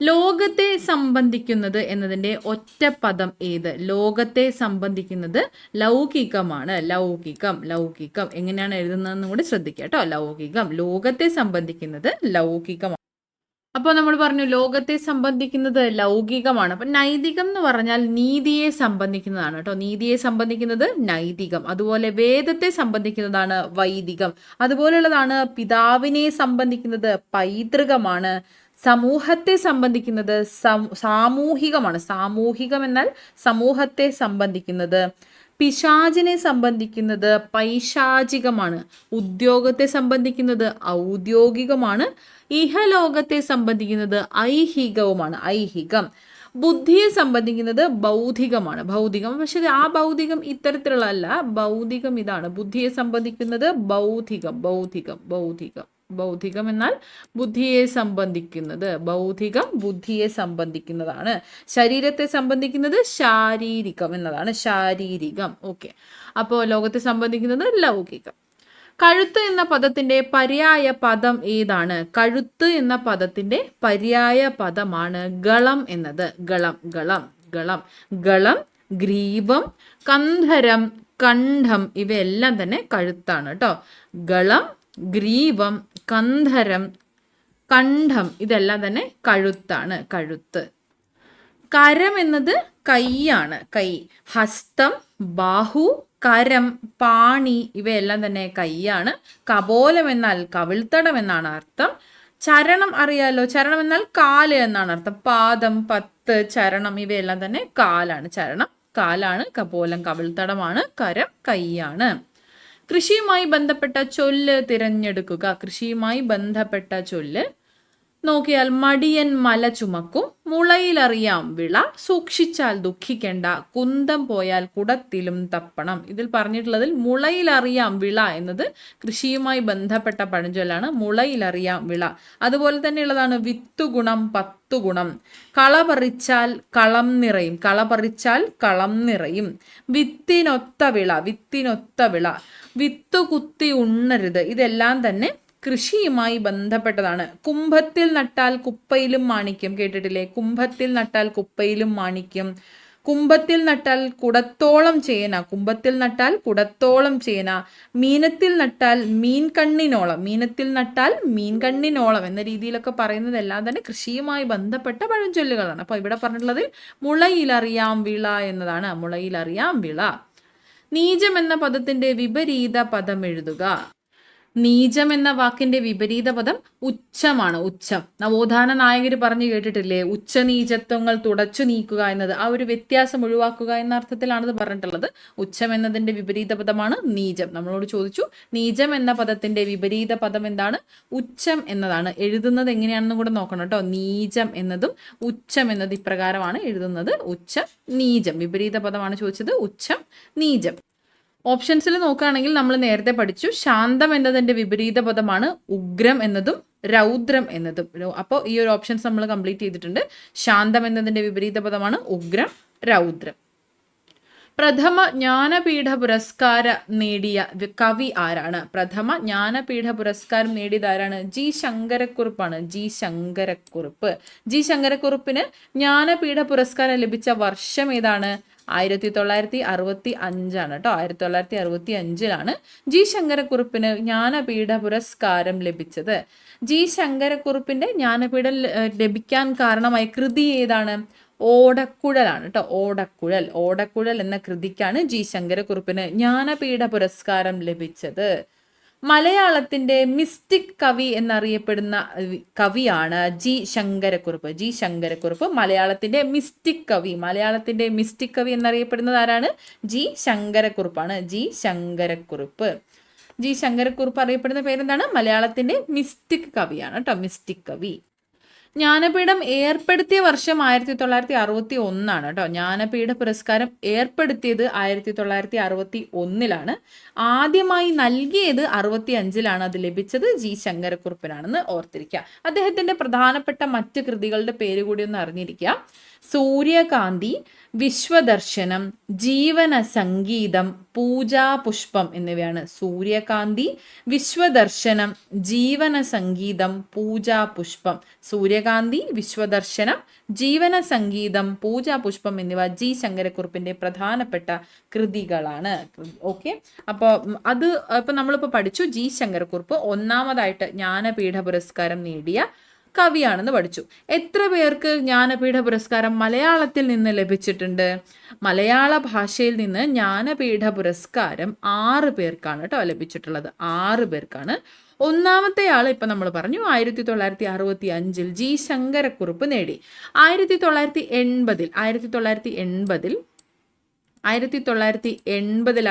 ലോകത്തെ സംബന്ധിക്കുന്നത് എന്നതിൻ്റെ ഒറ്റ പദം ഏത്? ലോകത്തെ സംബന്ധിക്കുന്നത് ലൗകികമാണ്. ലൗകികം എങ്ങനെയാണ് എഴുതുന്നതെന്നും കൂടി ശ്രദ്ധിക്കുക കേട്ടോ. ലൗകികം. ലോകത്തെ സംബന്ധിക്കുന്നത് ലൗകികമാണ്. അപ്പോൾ നമ്മൾ പറഞ്ഞു ലോകത്തെ സംബന്ധിക്കുന്നത് ലൗകികമാണ്. അപ്പം നൈതികം എന്ന് പറഞ്ഞാൽ നീതിയെ സംബന്ധിക്കുന്നതാണ് കേട്ടോ. നീതിയെ സംബന്ധിക്കുന്നത് നൈതികം. അതുപോലെ വേദത്തെ സംബന്ധിക്കുന്നതാണ് വൈദികം. അതുപോലെയുള്ളതാണ് പിതാവിനെ സംബന്ധിക്കുന്നത് പൈതൃകമാണ്. സമൂഹത്തെ സംബന്ധിക്കുന്നത് സാമൂഹികമാണ്. സാമൂഹികം എന്നാൽ സമൂഹത്തെ സംബന്ധിക്കുന്നത്. പിശാചിനെ സംബന്ധിക്കുന്നത് പൈശാചികമാണ്. ഉദ്യോഗത്തെ സംബന്ധിക്കുന്നത് ഔദ്യോഗികമാണ്. ഇഹലോകത്തെ സംബന്ധിക്കുന്നത് ഐഹികവുമാണ്. ഐഹികം. ബുദ്ധിയെ സംബന്ധിക്കുന്നത് ഭൗതികമാണ്. ഭൗതികം. പക്ഷെ ആ ഭൗതികം ഇത്തരത്തിലുള്ള അല്ല. ഭൗതികം ഇതാണ്. ബുദ്ധിയെ സംബന്ധിക്കുന്നത് ഭൗതികം എന്നാൽ ബുദ്ധിയെ സംബന്ധിക്കുന്നത്. ഭൗതികം ബുദ്ധിയെ സംബന്ധിക്കുന്നതാണ്. ശരീരത്തെ സംബന്ധിക്കുന്നത് ശാരീരികം എന്നതാണ്. ശാരീരികം. ഓക്കെ. അപ്പോൾ ലോകത്തെ സംബന്ധിക്കുന്നത് ലൗകികം. കഴുത്ത് എന്ന പദത്തിന്റെ പര്യായ പദം ഏതാണ്? കഴുത്ത് എന്ന പദത്തിന്റെ പര്യായ പദമാണ് ഗളം എന്നത്. ഗളം, ഗ്രീവം, കന്ധരം, കണ്ഠം ഇവയെല്ലാം തന്നെ കഴുത്താണ് കേട്ടോ. ഗളം, ഗ്രീവം, കന്ധരം, കണ്ഠം ഇതെല്ലാം തന്നെ കഴുത്താണ്. കഴുത്ത്. കരം എന്നത് കൈയാണ്. കൈ. ഹസ്തം, ബാഹു, കരം, പാണി ഇവയെല്ലാം തന്നെ കൈയാണ്. കപോലം എന്നാൽ കവിൾത്തടം എന്നാണ് അർത്ഥം. ചരണം അറിയാലോ. ചരണം എന്നാൽ കാല് എന്നാണ് അർത്ഥം. പാദം, പത്ത്, ചരണം ഇവയെല്ലാം തന്നെ കാലാണ്. ചരണം കാലാണ്. കപോലം കവിൾത്തടമാണ്. കരം കൈയാണ്. കൃഷിയുമായി ബന്ധപ്പെട്ട ചൊല്ല് തിരഞ്ഞെടുക്കുക. കൃഷിയുമായി ബന്ധപ്പെട്ട ചൊല്ല് നോക്കിയാൽ മടിയൻ മല ചുമക്കും, മുളയിലറിയാം വിള, സൂക്ഷിച്ചാൽ ദുഃഖിക്കേണ്ട, കുന്തം പോയാൽ കുടത്തിലും തപ്പണം. ഇതിൽ പറഞ്ഞിട്ടുള്ളതിൽ മുളയിലറിയാം വിള എന്നത് കൃഷിയുമായി ബന്ധപ്പെട്ട പഴഞ്ചൊല്ലാണ്. മുളയിലറിയാം വിള. അതുപോലെ തന്നെയുള്ളതാണ് വിത്തുഗുണം, പത്തുഗുണം. കള പറിച്ചാൽ കളം നിറയും. കള പറിച്ചാൽ കളം നിറയും. വിത്തിനൊത്ത വിള. വിത്തു കുത്തി ഉണ്ണരുത്. ഇതെല്ലാം തന്നെ കൃഷിയുമായി ബന്ധപ്പെട്ടതാണ്. കുംഭത്തിൽ നട്ടാൽ കുപ്പയിലും മാണിക്യം. കേട്ടിട്ടില്ലേ? കുംഭത്തിൽ നട്ടാൽ കുപ്പയിലും മാണിക്യം. കുംഭത്തിൽ നട്ടാൽ കുടത്തോളം ചേന. മീനത്തിൽ നട്ടാൽ മീൻകണ്ണിനോളം എന്ന രീതിയിലൊക്കെ പറയുന്നതെല്ലാം തന്നെ കൃഷിയുമായി ബന്ധപ്പെട്ട പഴഞ്ചൊല്ലുകളാണ്. അപ്പോൾ ഇവിടെ പറഞ്ഞിട്ടുള്ളതിൽ മുളയിലറിയാം വിള എന്നതാണ്. മുളയിലറിയാം വിള. നീചം എന്ന പദത്തിന്റെ വിപരീത പദം എഴുതുക. നീചം എന്ന വാക്കിന്റെ വിപരീത പദം ഉച്ചമാണ്. ഉച്ചം. നവോത്ഥാന നായകർ പറഞ്ഞു കേട്ടിട്ടില്ലേ? ഉച്ചനീചത്വങ്ങൾ തുടച്ചു നീക്കുക എന്നത്. ആ ഒരു വ്യത്യാസം ഒഴിവാക്കുക എന്ന അർത്ഥത്തിലാണത് പറഞ്ഞിട്ടുള്ളത്. ഉച്ചം എന്നതിന്റെ വിപരീത പദമാണ് നീചം. നമ്മളോട് ചോദിച്ചു നീചം എന്ന പദത്തിന്റെ വിപരീത പദം എന്താണ്? ഉച്ചം എന്നതാണ്. എഴുതുന്നത് എങ്ങനെയാണെന്നും കൂടെ നോക്കണം കേട്ടോ. നീചം എന്നതും ഉച്ചം എന്നത് ഇപ്രകാരമാണ് എഴുതുന്നത്. ഉച്ചം, നീചം. വിപരീത പദമാണ് ചോദിച്ചത്. ഉച്ചം, നീചം. ഓപ്ഷൻസിൽ നോക്കുകയാണെങ്കിൽ നമ്മൾ നേരത്തെ പഠിച്ചു ശാന്തം എന്നതിൻ്റെ വിപരീത പദമാണ് ഉഗ്രം എന്നതും രൗദ്രം എന്നതും. അപ്പോൾ ഈ ഒരു ഓപ്ഷൻസ് നമ്മൾ കംപ്ലീറ്റ് ചെയ്തിട്ടുണ്ട്. ശാന്തം എന്നതിൻ്റെ വിപരീത പദമാണ് ഉഗ്രം, രൗദ്രം. പ്രഥമ ജ്ഞാനപീഠ പുരസ്കാരം നേടിയ കവി ആരാണ്? പ്രഥമ ജ്ഞാനപീഠ പുരസ്കാരം നേടിയത് ആരാണ്? ജി ശങ്കരക്കുറുപ്പാണ്. ജി ശങ്കരക്കുറുപ്പ്. ജി ശങ്കരക്കുറുപ്പിന് ജ്ഞാനപീഠ പുരസ്കാരം ലഭിച്ച വർഷം ഏതാണ്? 1965 കേട്ടോ. 1965 ജി ശങ്കരക്കുറുപ്പിന് ജ്ഞാനപീഠ പുരസ്കാരം ലഭിച്ചത്. ജി ശങ്കരക്കുറുപ്പിന്റെ ജ്ഞാനപീഠം ലഭിക്കാൻ കാരണമായ കൃതി ഏതാണ്? ഓടക്കുഴലാണ് കേട്ടോ. ഓടക്കുഴൽ. ഓടക്കുഴൽ എന്ന കൃതിക്കാണ് ജി ശങ്കരക്കുറുപ്പിന് ജ്ഞാനപീഠ പുരസ്കാരം ലഭിച്ചത്. മലയാളത്തിന്റെ മിസ്റ്റിക് കവി എന്നറിയപ്പെടുന്ന കവിയാണ് ജി ശങ്കരക്കുറുപ്പ്. ജി ശങ്കരക്കുറുപ്പ് മലയാളത്തിന്റെ മിസ്റ്റിക് കവി. മലയാളത്തിന്റെ മിസ്റ്റിക് കവി എന്നറിയപ്പെടുന്നത് ആരാണ്? ജി ശങ്കരക്കുറുപ്പാണ്. ജി ശങ്കരക്കുറുപ്പ്. ജി ശങ്കരക്കുറുപ്പ് അറിയപ്പെടുന്ന പേരെന്താണ്? മലയാളത്തിന്റെ മിസ്റ്റിക് കവിയാണ് കേട്ടോ. മിസ്റ്റിക് കവി. ജ്ഞാനപീഠം ഏർപ്പെടുത്തിയ വർഷം 1961 കേട്ടോ. ജ്ഞാനപീഠ പുരസ്കാരം ഏർപ്പെടുത്തിയത് 1961 ആദ്യമായി നൽകിയത് 65 അത് ലഭിച്ചത് ജി ശങ്കരക്കുറുപ്പിനാണെന്ന് ഓർത്തിരിക്കുക. അദ്ദേഹത്തിന്റെ പ്രധാനപ്പെട്ട മറ്റ് കൃതികളുടെ പേര് കൂടി ഒന്ന് അറിഞ്ഞിരിക്കുക. സൂര്യകാന്തി, വിശ്വദർശനം, ജീവന സംഗീതം, പൂജാപുഷ്പം എന്നിവയാണ്. സൂര്യകാന്തി, വിശ്വദർശനം, ജീവന സംഗീതം, പൂജാപുഷ്പം. സൂര്യകാന്തി, വിശ്വദർശനം, ജീവന സംഗീതം, പൂജാപുഷ്പം എന്നിവ ജി ശങ്കരക്കുറുപ്പിന്റെ പ്രധാനപ്പെട്ട കൃതികളാണ്. ഓക്കെ, അപ്പോൾ അത് ഇപ്പം നമ്മളിപ്പോൾ പഠിച്ചു. ജി ശങ്കരക്കുറുപ്പ് ഒന്നാമതായിട്ട് ജ്ഞാനപീഠ പുരസ്കാരം നേടിയ കവിയാണെന്ന് പഠിച്ചു. എത്ര പേർക്ക് ജ്ഞാനപീഠ പുരസ്കാരം മലയാളത്തിൽ നിന്ന് ലഭിച്ചിട്ടുണ്ട്? മലയാള ഭാഷയിൽ നിന്ന് ജ്ഞാനപീഠ പുരസ്കാരം 6 പേർക്കാണ് കേട്ടോ ലഭിച്ചിട്ടുള്ളത്. 6 പേർക്കാണ്. ഒന്നാമത്തെ ആൾ ഇപ്പം നമ്മൾ പറഞ്ഞു 1965 ജി ശങ്കരക്കുറുപ്പ് നേടി. 1980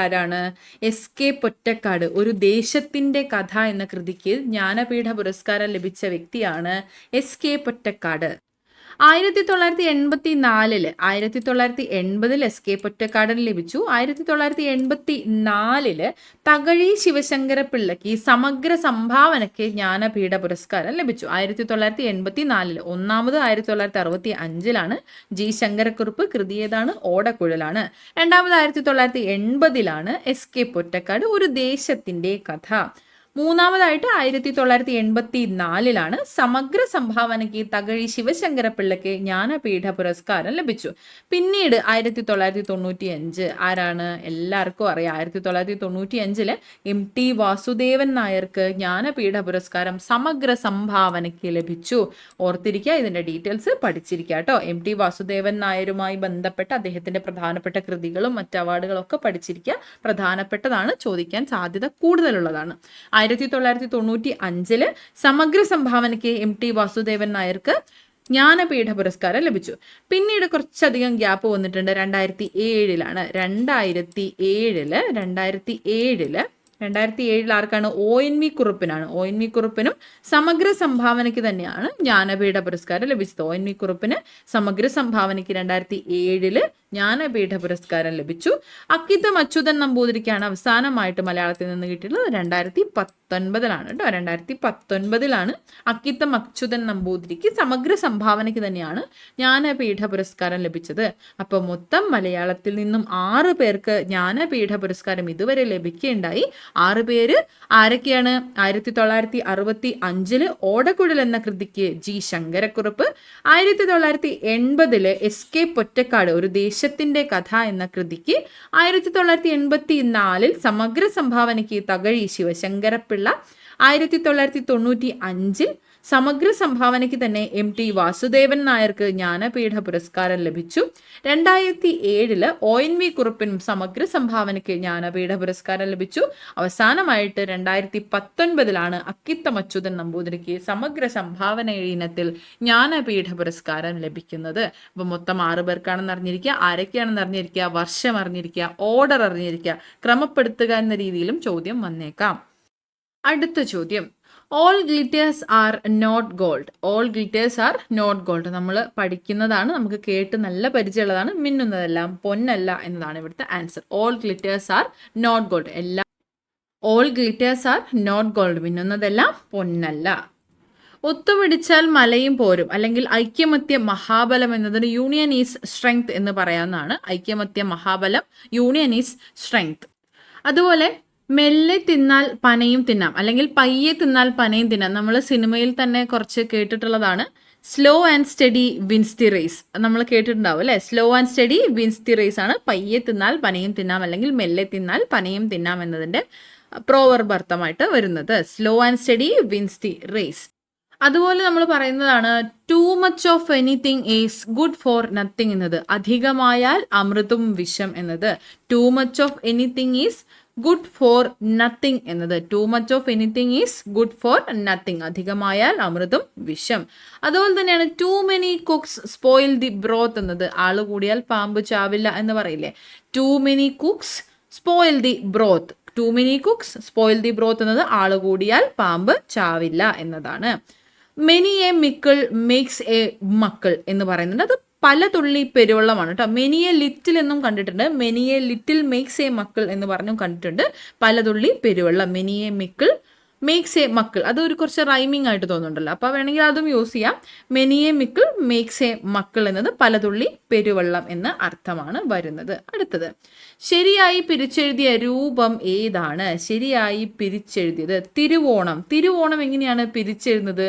ആരാണ്? S K Pottekkatt. ഒരു ദേശത്തിന്റെ കഥ എന്ന കൃതിക്ക് ജ്ഞാനപീഠ പുരസ്കാരം ലഭിച്ച വ്യക്തിയാണ് S K Pottekkatt. 1980 S K പൊറ്റക്കാടിന് ലഭിച്ചു. 1984 തകഴി ശിവശങ്കര പിള്ളയ്ക്ക് സമഗ്ര സംഭാവനയ്ക്ക് ജ്ഞാനപീഠ പുരസ്കാരം ലഭിച്ചു. 1984 ഒന്നാമത് 1965 ജി ശങ്കരക്കുറുപ്പ്. കൃതി ഏതാണ്? ഓടക്കുഴലാണ്. രണ്ടാമത് 1980 എസ് കെ പൊറ്റക്കാട്, ഒരു ദേശത്തിന്റെ കഥ. മൂന്നാമതായിട്ട് 1984 സമഗ്ര സംഭാവനയ്ക്ക് തകഴി ശിവശങ്കര പിള്ളയ്ക്ക് ജ്ഞാനപീഠ പുരസ്കാരം ലഭിച്ചു. പിന്നീട് 1995 ആരാണ്? എല്ലാവർക്കും അറിയാം. 1995 എം ടി വാസുദേവൻ നായർക്ക് ജ്ഞാനപീഠ പുരസ്കാരം സമഗ്ര സംഭാവനയ്ക്ക് ലഭിച്ചു. ഓർത്തിരിക്കുക, ഇതിന്റെ ഡീറ്റെയിൽസ് പഠിച്ചിരിക്കുക കേട്ടോ. എം ടി വാസുദേവൻ നായരുമായി ബന്ധപ്പെട്ട അദ്ദേഹത്തിന്റെ പ്രധാനപ്പെട്ട കൃതികളും മറ്റ് അവാർഡുകളും ഒക്കെ പഠിച്ചിരിക്കുക. പ്രധാനപ്പെട്ടതാണ്, ചോദിക്കാൻ സാധ്യത കൂടുതലുള്ളതാണ്. 1995 സമഗ്ര സംഭാവനയ്ക്ക് എം ടി വാസുദേവൻ നായർക്ക് ജ്ഞാനപീഠ പുരസ്കാരം ലഭിച്ചു. പിന്നീട് കുറച്ചധികം ഗ്യാപ്പ് വന്നിട്ടുണ്ട്. 2007 ആർക്കാണ്? ഒ എൻ വി കുറുപ്പിനാണ്. ഒ എൻ വി കുറുപ്പിനും സമഗ്ര സംഭാവനയ്ക്ക് തന്നെയാണ് ജ്ഞാനപീഠ പുരസ്കാരം ലഭിച്ചത്. ഒ എൻ വി കുറുപ്പിന് സമഗ്ര സംഭാവനയ്ക്ക് 2007 ജ്ഞാനപീഠ പുരസ്കാരം ലഭിച്ചു. അക്കിത്തം അച്യുതൻ നമ്പൂതിരിക്കാണ് അവസാനമായിട്ട് മലയാളത്തിൽ നിന്ന് കിട്ടിയിട്ടുള്ളത്. 2019 കേട്ടോ. 2019 അക്കിത്തം അച്യുതൻ നമ്പൂതിരിക്ക് സമഗ്ര സംഭാവനയ്ക്ക് തന്നെയാണ് ജ്ഞാനപീഠ പുരസ്കാരം ലഭിച്ചത്. അപ്പോൾ മൊത്തം മലയാളത്തിൽ നിന്നും 6 പേർക്ക് ജ്ഞാനപീഠ പുരസ്കാരം ഇതുവരെ ലഭിക്കുകയുണ്ടായി. 6 പേര് ആരൊക്കെയാണ്? 1965 ഓടക്കുഴൽ എന്ന കൃതിക്ക് G Sankara Kurup, 1980 S K Pottekkatt, ഒരു ദേശത്തിന്റെ കഥ എന്ന കൃതിക്ക്, 1984 സമഗ്ര സംഭാവനയ്ക്ക് തകഴി ശിവശങ്കര പിള്ള, 1995 സമഗ്ര സംഭാവനയ്ക്ക് തന്നെ എം ടി വാസുദേവൻ നായർക്ക് ജ്ഞാനപീഠ പുരസ്കാരം ലഭിച്ചു. 2007 ഒ എൻ വി കുറുപ്പിനും സമഗ്ര സംഭാവനയ്ക്ക് ജ്ഞാനപീഠ പുരസ്കാരം ലഭിച്ചു. അവസാനമായിട്ട് 2019 അക്കിത്തം അച്യുതൻ നമ്പൂതിരിക്ക് സമഗ്ര സംഭാവന ഇനത്തിൽ ജ്ഞാനപീഠ പുരസ്കാരം ലഭിക്കുന്നത്. അപ്പൊ മൊത്തം 6 പേർക്കാണെന്ന് അറിഞ്ഞിരിക്കുക. ആരൊക്കെയാണെന്ന് അറിഞ്ഞിരിക്കുക, വർഷം അറിഞ്ഞിരിക്കുക, ഓർഡർ അറിഞ്ഞിരിക്കുക. ക്രമപ്പെടുത്തുക എന്ന രീതിയിലും ചോദ്യം വന്നേക്കാം. അടുത്ത ചോദ്യം, all glitters are not gold. All glitters are not gold നമ്മൾ പഠിക്കുന്നതാണ്, നമുക്ക് കേട്ട് നല്ല പരിചയമുള്ളതാണ്. മിന്നുന്നതെല്ലാം പൊന്നല്ല എന്നതാണ് ഇവിടുത്തെ answer. All glitters are not gold. All glitters are not gold, മിന്നുന്നതെല്ലാം പൊന്നല്ല. ഒത്തുപിടിച്ചാൽ മലയും പോരും, അല്ലെങ്കിൽ ഐക്യമത്യ മഹാബലം എന്നതിന് യൂണിയൻ ഈസ് സ്ട്രെങ്ത് എന്ന് പറയാവുന്നതാണ്. ഐക്യമത്യ മഹാബലം, യൂണിയൻ ഈസ് സ്ട്രെങ്ത്. അതുപോലെ മെല്ലെ തിന്നാൽ പനയും തിന്നാം, അല്ലെങ്കിൽ പയ്യെ തിന്നാൽ പനയും തിന്നാം. നമ്മൾ സിനിമയിൽ തന്നെ കുറച്ച് കേട്ടിട്ടുള്ളതാണ്. Slow and steady wins the race, നമ്മൾ കേട്ടിട്ടുണ്ടാവും അല്ലേ? Slow and steady wins the race ആണ് പയ്യെ തിന്നാൽ പനയും തിന്നാം, അല്ലെങ്കിൽ മെല്ലെ തിന്നാൽ പനയും തിന്നാം എന്നതിൻ്റെ പ്രോവർബ് അർത്ഥമായിട്ട് വരുന്നത്. Slow and steady wins the race. അതുപോലെ നമ്മൾ പറയുന്നതാണ് too much of anything is good for nothing എന്നത്. അധികമായാൽ അമൃതും വിഷം എന്നത്. Too much of anything is good for nothing എന്നത്. Too much of anything is good for nothing. അധികമായാൽ അമൃതും വിഷം. അതുപോലെ തന്നെയാണ് too many cooks spoil the broth എന്നത്. ആള് കൂടിയാൽ പാമ്പ് ചാവില്ല എന്ന് പറയില്ലേ? Too many cooks spoil the broth. Too many cooks spoil the broth എന്നത് ആള് കൂടിയാൽ പാമ്പ് ചാവില്ല എന്നതാണ്. മെനി എ മിക്കിൾ മേക്സ് എ മക്കൾ എന്ന് പറയുന്നുണ്ട്. അത് പല തുള്ളി പെരുവെള്ളമാണ് കേട്ടോ. മെനി എ ലിറ്റിൽ എന്നും കണ്ടിട്ടുണ്ട്. Many A little makes A മക്കൾ എന്ന് പറഞ്ഞും കണ്ടിട്ടുണ്ട്. പല തുള്ളി പെരുവെള്ളം. മെനി എ മിക്കിൾ മേക്സ് എ മക്കൾ. അതൊരു കുറച്ച് റൈമിംഗ് ആയിട്ട് തോന്നുന്നുണ്ടല്ലോ, അപ്പോൾ വേണമെങ്കിൽ അതും യൂസ് ചെയ്യാം. മെനി എ മിക്കിൾ മേക്സ് എ മക്കൾ എന്നത് പലതുള്ളി പെരുവെള്ളം എന്ന അർത്ഥമാണ് വരുന്നത്. അടുത്തത്, ശരിയായി പിരിച്ചെഴുതിയ രൂപം ഏതാണ്? ശരിയായി പിരിച്ചെഴുതിയത് തിരുവോണം. തിരുവോണം എങ്ങനെയാണ് പിരിച്ചെഴുതുന്നത്?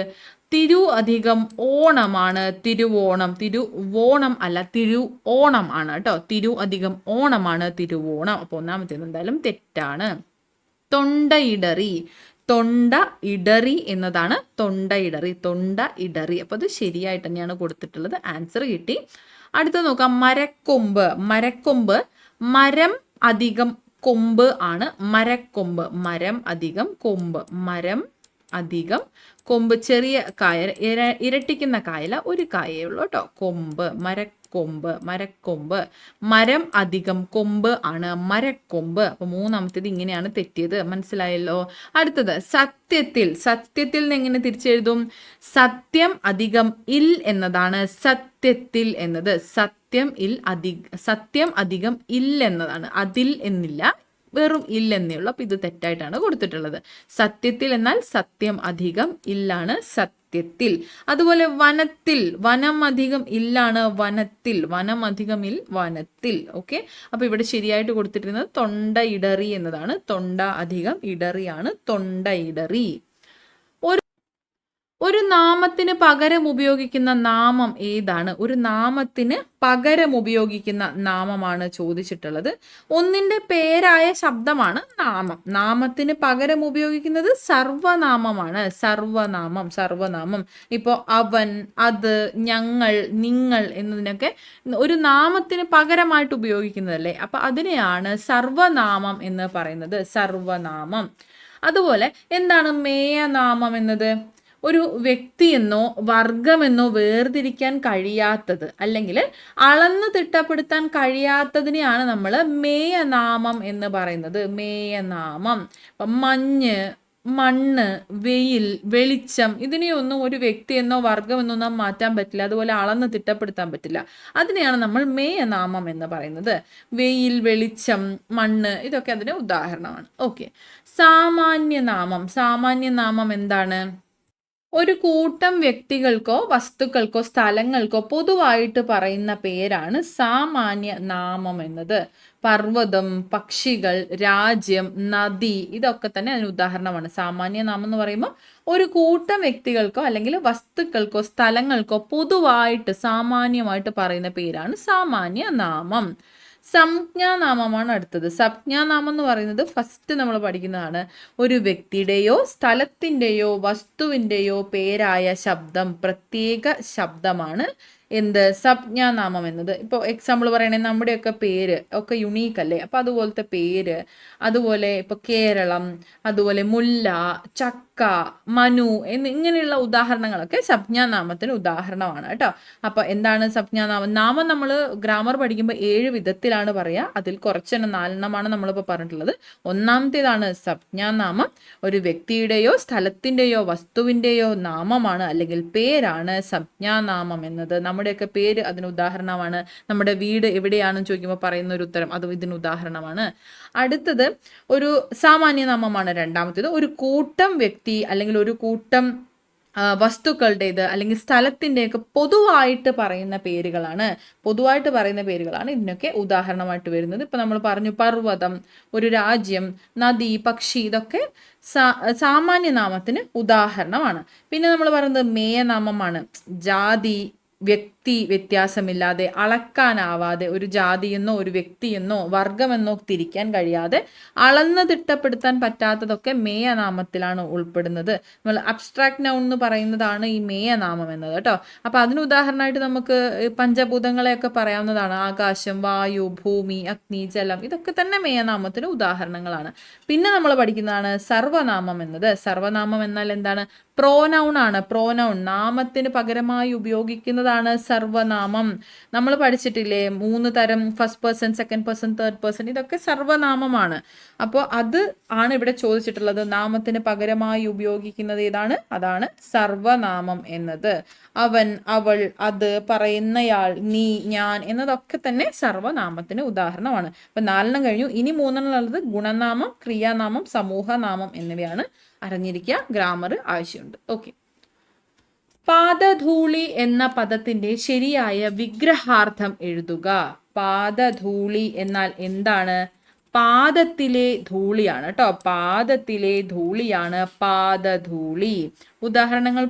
തിരു അധികം ഓണമാണ് തിരുവോണം. തിരുവോണം അല്ല, തിരു ഓണം ആണ് കേട്ടോ. തിരു അധികം ഓണമാണ് തിരുവോണം. അപ്പോൾ ഒന്നാമത്തേത് എന്തായാലും തെറ്റാണ്. തൊണ്ടയിടറി. തൊണ്ട ഇടറി എന്നതാണ് തൊണ്ടയിടറി. തൊണ്ട ഇടറി. അപ്പോൾ അത് ശരിയായിട്ട് തന്നെയാണ് കൊടുത്തിട്ടുള്ളത്. ആൻസർ കിട്ടി. അടുത്ത നോക്കാം, മരക്കൊമ്പ്. മരക്കൊമ്പ് മരം അധികം കൊമ്പ് ആണ് മരക്കൊമ്പ്. മരം അധികം കൊമ്പ്. മരം അധികം കൊമ്പ്. ചെറിയ കായ, ഇരട്ടിക്കുന്ന കായല, ഒരു കായേ ഉള്ളൂ കേട്ടോ. കൊമ്പ്, മരക്കൊമ്പ്. മരക്കൊമ്പ്. മരം അധികം കൊമ്പ് ആണ് മരക്കൊമ്പ്. അപ്പൊ മൂന്നാമത്തേത് ഇങ്ങനെയാണ് തെറ്റിയത്. മനസ്സിലായല്ലോ? അടുത്തത്, സത്യത്തിൽ. സത്യത്തിൽ നിന്ന് എങ്ങനെ തിരിച്ചെഴുതും? സത്യം അധികം ഇൽ എന്നതാണ് സത്യത്തിൽ എന്നത്. സത്യം അധികം ഇൽ എന്നതാണ്. അതിൽ എന്നില്ല, വെറും ഇല്ലെന്നേ ഉള്ളൂ. അപ്പൊ ഇത് തെറ്റായിട്ടാണ് കൊടുത്തിട്ടുള്ളത്. സത്യത്തിൽ എന്നാൽ സത്യം അധികം ഇല്ലാണ് സത്യത്തിൽ. അതുപോലെ വനത്തിൽ. വനം അധികം ഇല്ലാണ് വനത്തിൽ. വനം അധികം ഇൽ വനത്തിൽ. ഓക്കെ, അപ്പൊ ഇവിടെ ശരിയായിട്ട് കൊടുത്തിട്ടുള്ളത് തൊണ്ട ഇടറി എന്നതാണ്. തൊണ്ട അധികം ഇടറിയാണ് തൊണ്ട ഇടറി. ഒരു നാമത്തിന് പകരം ഉപയോഗിക്കുന്ന നാമം ഏതാണ്? ഒരു നാമത്തിന് പകരം ഉപയോഗിക്കുന്ന നാമമാണ് ചോദിച്ചിട്ടുള്ളത്. ഒന്നിന്റെ പേരായ ശബ്ദമാണ് നാമം. നാമത്തിന് പകരം ഉപയോഗിക്കുന്നത് സർവനാമമാണ്. സർവനാമം. ഇപ്പോൾ അവൻ, അത്, ഞങ്ങൾ, നിങ്ങൾ എന്നതിനൊക്കെ ഒരു നാമത്തിന് പകരമായിട്ട് ഉപയോഗിക്കുന്നതല്ലേ. അപ്പൊ അതിനെയാണ് സർവനാമം എന്ന് പറയുന്നത്. സർവനാമം. അതുപോലെ എന്താണ് മേയനാമം എന്നത്? ഒരു വ്യക്തിയെന്നോ വർഗമെന്നോ വേർതിരിക്കാൻ കഴിയാത്തത്, അല്ലെങ്കിൽ അളന്ന് തിട്ടപ്പെടുത്താൻ കഴിയാത്തതിനെയാണ് നമ്മൾ മേയനാമം എന്ന് പറയുന്നത്. മേയനാമം. ഇപ്പം മഞ്ഞ്, മണ്ണ്, വെയിൽ, വെളിച്ചം, ഇതിനെയൊന്നും ഒരു വ്യക്തിയെന്നോ വർഗമെന്നോ നാം മാറ്റാൻ പറ്റില്ല. അതുപോലെ അളന്ന് തിട്ടപ്പെടുത്താൻ പറ്റില്ല. അതിനെയാണ് നമ്മൾ മേയനാമം എന്ന് പറയുന്നത്. വെയിൽ, വെളിച്ചം, മണ്ണ്, ഇതൊക്കെ അതിന് ഉദാഹരണമാണ്. ഓക്കെ, സാമാന്യനാമം. സാമാന്യനാമം എന്താണ്? ഒരു കൂട്ടം വ്യക്തികൾക്കോ വസ്തുക്കൾക്കോ സ്ഥലങ്ങൾക്കോ പൊതുവായിട്ട് പറയുന്ന പേരാണ് സാമാന്യ നാമം എന്നത്. പർവ്വതം, പക്ഷികൾ, രാജ്യം, നദി, ഇതൊക്കെ തന്നെ അതിന് ഉദാഹരണമാണ്. സാമാന്യ നാമം എന്ന് പറയുമ്പോൾ ഒരു കൂട്ടം വ്യക്തികൾക്കോ അല്ലെങ്കിൽ വസ്തുക്കൾക്കോ സ്ഥലങ്ങൾക്കോ പൊതുവായിട്ട് സാമാന്യമായിട്ട് പറയുന്ന പേരാണ് സാമാന്യ നാമം. സംജ്ഞാനാമമാണ് അടുത്തത്. സംജ്ഞാനാമം എന്ന് പറയുന്നത് ഫസ്റ്റ് നമ്മൾ പഠിക്കുന്നതാണ്. ഒരു വ്യക്തിയുടെയോ സ്ഥലത്തിൻ്റെയോ വസ്തുവിൻ്റെയോ പേരായ ശബ്ദം, പ്രത്യേക ശബ്ദമാണ് എന്ത്? സംജ്ഞാനാമം എന്നത്. ഇപ്പോൾ എക്സാമ്പിൾ പറയണേ, നമ്മുടെയൊക്കെ പേര് ഒക്കെ യുണീക്ക് അല്ലേ? അപ്പം അതുപോലത്തെ പേര്, അതുപോലെ ഇപ്പോൾ കേരളം, അതുപോലെ മുല്ല, ചക്ക, മനു ഇങ്ങനെയുള്ള ഉദാഹരണങ്ങളൊക്കെ സംജ്ഞാനാമത്തിന് ഉദാഹരണമാണ് കേട്ടോ. അപ്പോൾ എന്താണ് സംജ്ഞാനാമം? നാമം നമ്മൾ ഗ്രാമർ പഠിക്കുമ്പോൾ 7 വിധത്തിലാണ് പറയുക. അതിൽ കുറച്ചെണ്ണം 4 നമ്മളിപ്പോൾ പറഞ്ഞിട്ടുള്ളത്. ഒന്നാമത്തേതാണ് സംജ്ഞാനാമം. ഒരു വ്യക്തിയുടെയോ സ്ഥലത്തിൻ്റെയോ വസ്തുവിൻ്റെയോ നാമമാണ് അല്ലെങ്കിൽ പേരാണ് സംജ്ഞാനാമം എന്നത്. നമ്മുടെയൊക്കെ പേര് അതിന് ഉദാഹരണമാണ്. നമ്മുടെ വീട് എവിടെയാണെന്ന് ചോദിക്കുമ്പോൾ പറയുന്ന ഒരു ഉത്തരം അത് ഇതിന് ഉദാഹരണമാണ്. അടുത്തത് ഒരു സാമാന്യനാമമാണ് രണ്ടാമത്തേത്. ഒരു കൂട്ടം വ്യക്തി അല്ലെങ്കിൽ ഒരു കൂട്ടം വസ്തുക്കളുടേത് അല്ലെങ്കിൽ സ്ഥലത്തിൻ്റെയൊക്കെ പൊതുവായിട്ട് പറയുന്ന പേരുകളാണ് ഇതിനൊക്കെ ഉദാഹരണമായിട്ട് വരുന്നത്. ഇപ്പം നമ്മൾ പറഞ്ഞു പർവ്വതം, ഒരു രാജ്യം, നദി, പക്ഷി, ഇതൊക്കെ സാമാന്യനാമത്തിന് ഉദാഹരണമാണ്. പിന്നെ നമ്മൾ പറയുന്നത് മേയനാമമാണ്. ജാതി, വ്യക്തി വ്യത്യാസമില്ലാതെ, അളക്കാനാവാതെ, ഒരു ജാതിയെന്നോ ഒരു വ്യക്തിയെന്നോ വർഗമെന്നോ തിരിക്കാൻ കഴിയാതെ അളന്ന് തിട്ടപ്പെടുത്താൻ പറ്റാത്തതൊക്കെ മേയനാമത്തിലാണ് ഉൾപ്പെടുന്നത്. നമ്മൾ അബ്സ്ട്രാക്ട് നൗൺ എന്ന് പറയുന്നതാണ് ഈ മേയനാമം എന്നത് കേട്ടോ. അപ്പൊ അതിന് ഉദാഹരണമായിട്ട് നമുക്ക് പഞ്ചഭൂതങ്ങളെയൊക്കെ പറയാവുന്നതാണ്. ആകാശം, വായു, ഭൂമി, അഗ്നി, ജലം, ഇതൊക്കെ തന്നെ മേയനാമത്തിന് ഉദാഹരണങ്ങളാണ്. പിന്നെ നമ്മൾ പഠിക്കുന്നതാണ് സർവനാമം എന്നത്. സർവനാമം എന്നാൽ എന്താണ്? പ്രോനൗൺ ആണ്. പ്രോനൗൺ, നാമത്തിന് പകരമായി ഉപയോഗിക്കുന്നതാണ് സർവനാമം. നമ്മൾ പഠിച്ചിട്ടില്ലേ 3 തരം, first person, second person, third person, ഇതൊക്കെ സർവനാമമാണ്. അപ്പോൾ അത് ആണ് ഇവിടെ ചോദിച്ചിട്ടുള്ളത്. നാമത്തിന് പകരമായി ഉപയോഗിക്കുന്നത് ഏതാണ്? അതാണ് സർവനാമം എന്നത്. അവൻ, അവൾ, അത്, പറയുന്നയാൾ, നീ, ഞാൻ എന്നതൊക്കെ തന്നെ സർവനാമത്തിന് ഉദാഹരണമാണ്. അപ്പൊ 4 കഴിഞ്ഞു. ഇനി 3 ഉള്ളത് ഗുണനാമം, ക്രിയാനാമം, സമൂഹനാമം എന്നിവയാണ്. അറിഞ്ഞിരിക്കുക, ഗ്രാമർ ആവശ്യമുണ്ട്. ഓക്കെ. പാദധൂളി എന്ന പദത്തിന്റെ ശരിയായ വിഗ്രഹാർത്ഥം എഴുതുക. പാദധൂളി എന്നാൽ എന്താണ്? പാദത്തിലെ ധൂളിയാണ് കേട്ടോ. പാദത്തിലെ ധൂളിയാണ് പാദധൂളി. ഉദാഹരണങ്ങൾ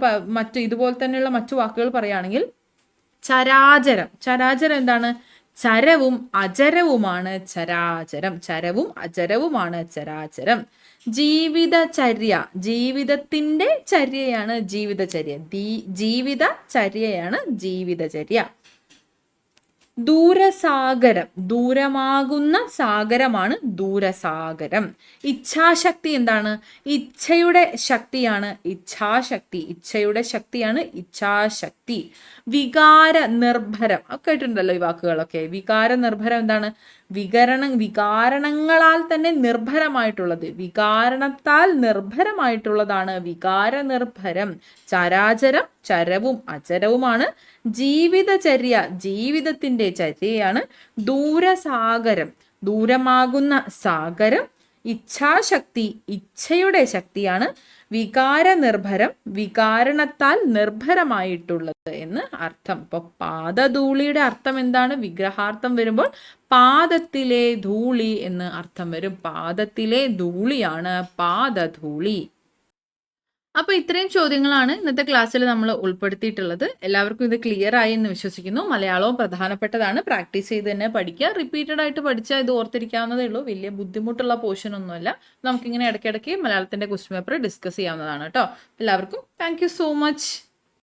ഇതുപോലെ തന്നെയുള്ള മറ്റു വാക്കുകൾ പറയുകയാണെങ്കിൽ ചരാചരം. ചരാചരം എന്താണ്? ചരവും അചരവുമാണ് ചരാചരം. ചരവും അചരവുമാണ് ചരാചരം. ജീവിതചര്യ, ജീവിതത്തിന്റെ ചര്യയാണ് ജീവിതചര്യ. ജീവിതചര്യയാണ് ജീവിതചര്യ. ദൂരസാഗരം, ദൂരമാകുന്ന സാഗരമാണ് ദൂരസാഗരം. ഇച്ഛാശക്തി എന്താണ്? ഇച്ഛയുടെ ശക്തിയാണ് ഇച്ഛാശക്തി. ഇച്ഛയുടെ ശക്തിയാണ് ഇച്ഛാശക്തി. വികാര നിർഭരം ഒക്കെ കേട്ടിട്ടുണ്ടല്ലോ ഈ വാക്കുകളൊക്കെ. വികാര നിർഭരം എന്താണ്? വികാരണങ്ങളാൽ തന്നെ നിർഭരമായിട്ടുള്ളത്, വികാരണത്താൽ നിർഭരമായിട്ടുള്ളതാണ് വികാര നിർഭരം. ചരാചരം ചരവും അചരവുമാണ്. ജീവിതചര്യ, ജീവിതത്തിന്റെ ചര്യയാണ്. ദൂരസാഗരം, ദൂരമാകുന്ന സാഗരം. ഇച്ഛാശക്തി, ഇച്ഛയുടെ ശക്തിയാണ്. വികാര നിർഭരം, വികാരണത്താൽ നിർഭരമായിട്ടുള്ളത് എന്ന് അർത്ഥം. ഇപ്പൊ പാദധൂളിയുടെ അർത്ഥം എന്താണ്? വിഗ്രഹാർത്ഥം വരുമ്പോൾ പാദത്തിലെ ധൂളി എന്ന് അർത്ഥം വരും. പാദത്തിലെ ധൂളിയാണ് പാദധൂളി. അപ്പോൾ ഇത്രയും ചോദ്യങ്ങളാണ് ഇന്നത്തെ ക്ലാസ്സിൽ നമ്മൾ ഉൾപ്പെടുത്തിയിട്ടുള്ളത്. എല്ലാവർക്കും ഇത് ക്ലിയർ ആയി എന്ന് വിശ്വസിക്കുന്നു. മലയാളവും പ്രധാനപ്പെട്ടതാണ്. പ്രാക്ടീസ് ചെയ്ത് തന്നെ പഠിക്കുക. റിപ്പീറ്റഡ് ആയിട്ട് പഠിച്ചാൽ ഇത് ഓർത്തിരിക്കാവുന്നതേ ഉള്ളൂ. വലിയ ബുദ്ധിമുട്ടുള്ള പോർഷൻ ഒന്നുമല്ല. നമുക്കിങ്ങനെ ഇടയ്ക്കിടയ്ക്ക് മലയാളത്തിന്റെ ക്വസ്റ്റ്യൻ പേപ്പർ ഡിസ്കസ് ചെയ്യാവുന്നതാണ് കേട്ടോ. എല്ലാവർക്കും താങ്ക് യു സോ മച്ച്.